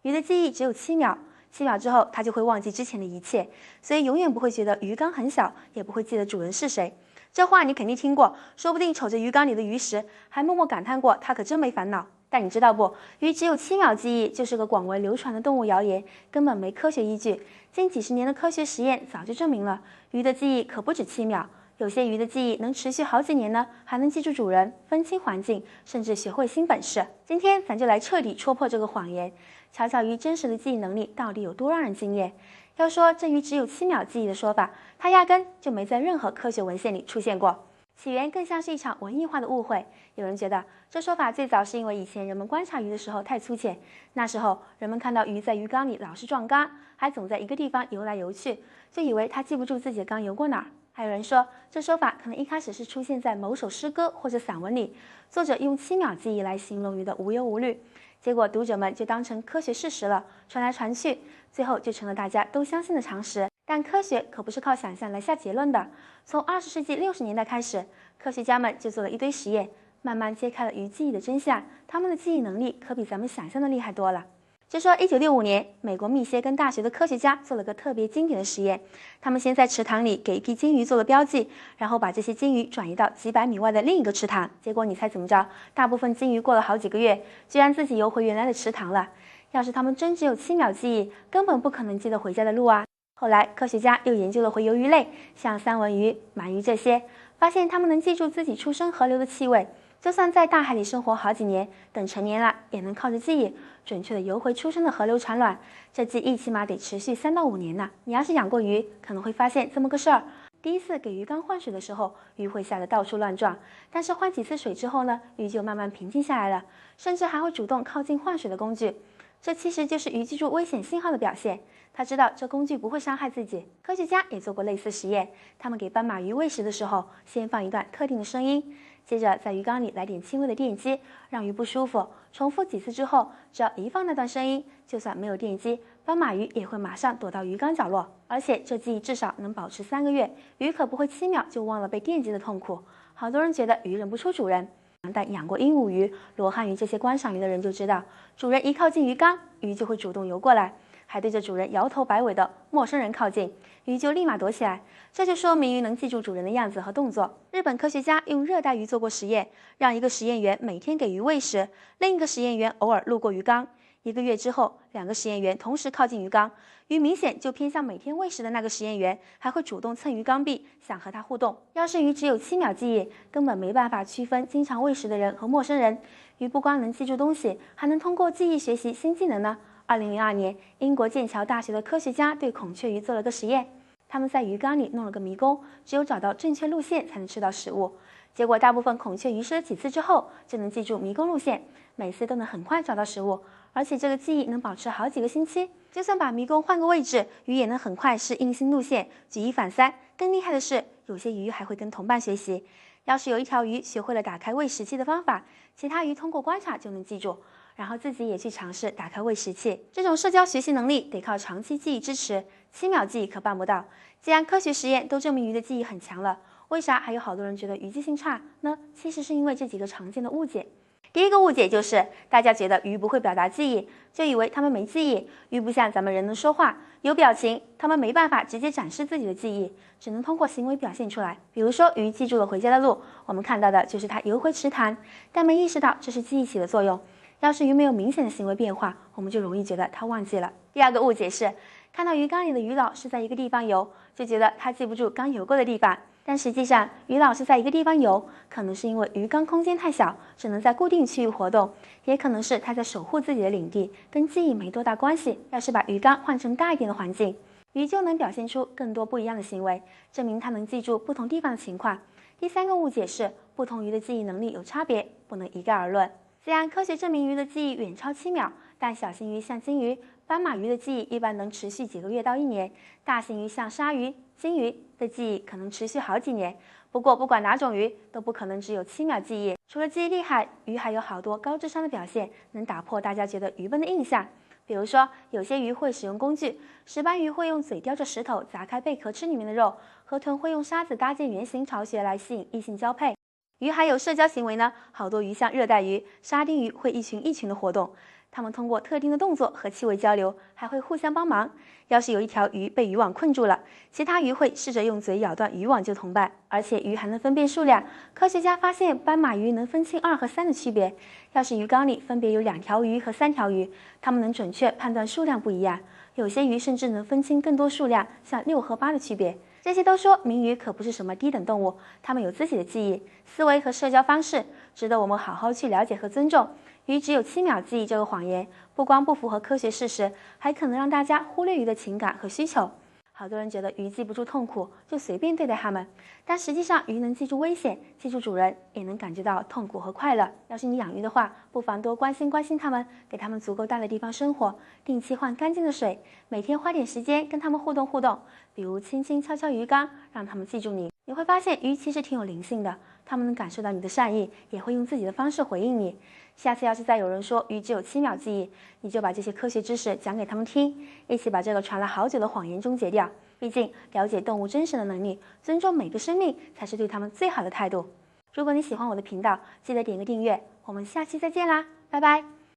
鱼的记忆只有7秒，7秒之后它就会忘记之前的一切，所以永远不会觉得鱼缸很小，也不会记得主人是谁。这话你肯定听过，说不定瞅着鱼缸里的鱼时，还默默感叹过它可真没烦恼。但你知道不？鱼只有7秒记忆，就是个广为流传的动物谣言，根本没科学依据。近几十年的科学实验早就证明了，鱼的记忆可不止7秒。有些鱼的记忆能持续好几年呢，还能记住主人，分清环境，甚至学会新本事。今天咱就来彻底戳破这个谎言，瞧瞧鱼真实的记忆能力到底有多让人惊艳。要说这鱼只有7秒记忆的说法，它压根就没在任何科学文献里出现过，起源更像是一场文艺化的误会。有人觉得这说法最早是因为以前人们观察鱼的时候太粗浅，那时候人们看到鱼在鱼缸里老是撞缸，还总在一个地方游来游去，就以为它记不住自己的缸游过哪儿。还有人说，这说法可能一开始是出现在某首诗歌或者散文里，作者用7秒记忆来形容鱼的无忧无虑，结果读者们就当成科学事实了，传来传去，最后就成了大家都相信的常识。但科学可不是靠想象来下结论的。从20世纪60年代开始，科学家们就做了一堆实验，慢慢揭开了鱼记忆的真相。他们的记忆能力可比咱们想象的厉害多了。就说1965年，美国密歇根大学的科学家做了个特别经典的实验。他们先在池塘里给一批金鱼做了标记，然后把这些金鱼转移到几百米外的另一个池塘。结果你猜怎么着？大部分金鱼过了好几个月，居然自己游回原来的池塘了。要是他们真只有7秒记忆，根本不可能记得回家的路啊。后来科学家又研究了回游鱼类，像三文鱼、鳗鱼这些，发现它们能记住自己出生河流的气味，就算在大海里生活好几年，等成年了也能靠着记忆准确地游回出生的河流产卵。这记忆起码得持续3到5年呢。你要是养过鱼，可能会发现这么个事儿：第一次给鱼缸换水的时候，鱼会吓得到处乱撞，但是换几次水之后呢，鱼就慢慢平静下来了，甚至还会主动靠近换水的工具。这其实就是鱼记住危险信号的表现。他知道这工具不会伤害自己。科学家也做过类似实验，他们给斑马鱼喂食的时候，先放一段特定的声音，接着在鱼缸里来点轻微的电击，让鱼不舒服。重复几次之后，只要一放那段声音，就算没有电击，斑马鱼也会马上躲到鱼缸角落。而且这记忆至少能保持3个月，鱼可不会7秒就忘了被电击的痛苦。好多人觉得鱼认不出主人，但养过鹦鹉鱼、罗汉鱼这些观赏鱼的人就知道，主人一靠近鱼缸，鱼就会主动游过来，还对着主人摇头摆尾的陌生人靠近，鱼就立马躲起来。这就说明鱼能记住主人的样子和动作。日本科学家用热带鱼做过实验，让一个实验员每天给鱼喂食，另一个实验员偶尔路过鱼缸。1个月之后，2个实验员同时靠近鱼缸，鱼明显就偏向每天喂食的那个实验员，还会主动蹭鱼缸壁，想和它互动。要是鱼只有7秒记忆，根本没办法区分经常喂食的人和陌生人。鱼不光能记住东西，还能通过记忆学习新技能呢。2002年，英国剑桥大学的科学家对孔雀鱼做了个实验，他们在鱼缸里弄了个迷宫，只有找到正确路线才能吃到食物。结果大部分孔雀鱼试了几次之后，就能记住迷宫路线，每次都能很快找到食物，而且这个记忆能保持好几个星期。就算把迷宫换个位置，鱼也能很快适应新路线，举一反三。更厉害的是，有些鱼还会跟同伴学习。要是有一条鱼学会了打开喂食器的方法，其他鱼通过观察就能记住，然后自己也去尝试打开喂食器。这种社交学习能力得靠长期记忆支持，7秒记忆可办不到。既然科学实验都证明鱼的记忆很强了，为啥还有好多人觉得鱼记性差呢？其实是因为这几个常见的误解。第一个误解就是，大家觉得鱼不会表达记忆，就以为它们没记忆。鱼不像咱们人能说话、有表情，它们没办法直接展示自己的记忆，只能通过行为表现出来。比如说，鱼记住了回家的路，我们看到的就是它游回池塘，但没意识到这是记忆起的作用。要是鱼没有明显的行为变化，我们就容易觉得它忘记了。第二个误解是，看到鱼缸里的鱼老是在一个地方游，就觉得它记不住刚游过的地方。但实际上，鱼老是在一个地方游，可能是因为鱼缸空间太小，只能在固定区域活动，也可能是它在守护自己的领地，跟记忆没多大关系。要是把鱼缸换成大一点的环境，鱼就能表现出更多不一样的行为，证明它能记住不同地方的情况。第三个误解是，不同鱼的记忆能力有差别，不能一概而论。虽然科学证明鱼的记忆远超7秒，但小型鱼像金鱼、斑马鱼的记忆一般能持续几个月到1年，大型鱼像鲨鱼、金鱼的记忆可能持续好几年。不过不管哪种鱼，都不可能只有7秒记忆。除了记忆厉害，鱼还有好多高智商的表现，能打破大家觉得愚笨的印象。比如说，有些鱼会使用工具，石斑鱼会用嘴叼着石头砸开贝壳吃里面的肉，河豚会用沙子搭建圆形巢穴来吸引异性交配。鱼还有社交行为呢，好多鱼像热带鱼、沙丁鱼会一群一群的活动，它们通过特定的动作和气味交流，还会互相帮忙。要是有一条鱼被渔网困住了，其他鱼会试着用嘴咬断渔网救同伴，而且鱼还能分辨数量。科学家发现斑马鱼能分清2和3的区别。要是鱼缸里分别有2条鱼和3条鱼，它们能准确判断数量不一样。有些鱼甚至能分清更多数量，像6和8的区别。这些都说明鱼可不是什么低等动物，它们有自己的记忆、思维和社交方式，值得我们好好去了解和尊重。鱼只有7秒记忆这个谎言，不光不符合科学事实，还可能让大家忽略鱼的情感和需求。好多人觉得鱼记不住痛苦，就随便对待它们，但实际上鱼能记住危险，记住主人，也能感觉到痛苦和快乐。要是你养鱼的话，不妨多关心它们，给它们足够大的地方生活，定期换干净的水，每天花点时间跟它们互动，比如轻轻敲敲鱼缸，让它们记住你。你会发现鱼其实挺有灵性的，它们能感受到你的善意，也会用自己的方式回应你。下次要是再有人说鱼只有7秒记忆，你就把这些科学知识讲给他们听，一起把这个传了好久的谎言终结掉。毕竟，了解动物真实的能力，尊重每个生命，才是对他们最好的态度。如果你喜欢我的频道，记得点个订阅。我们下期再见啦，拜拜。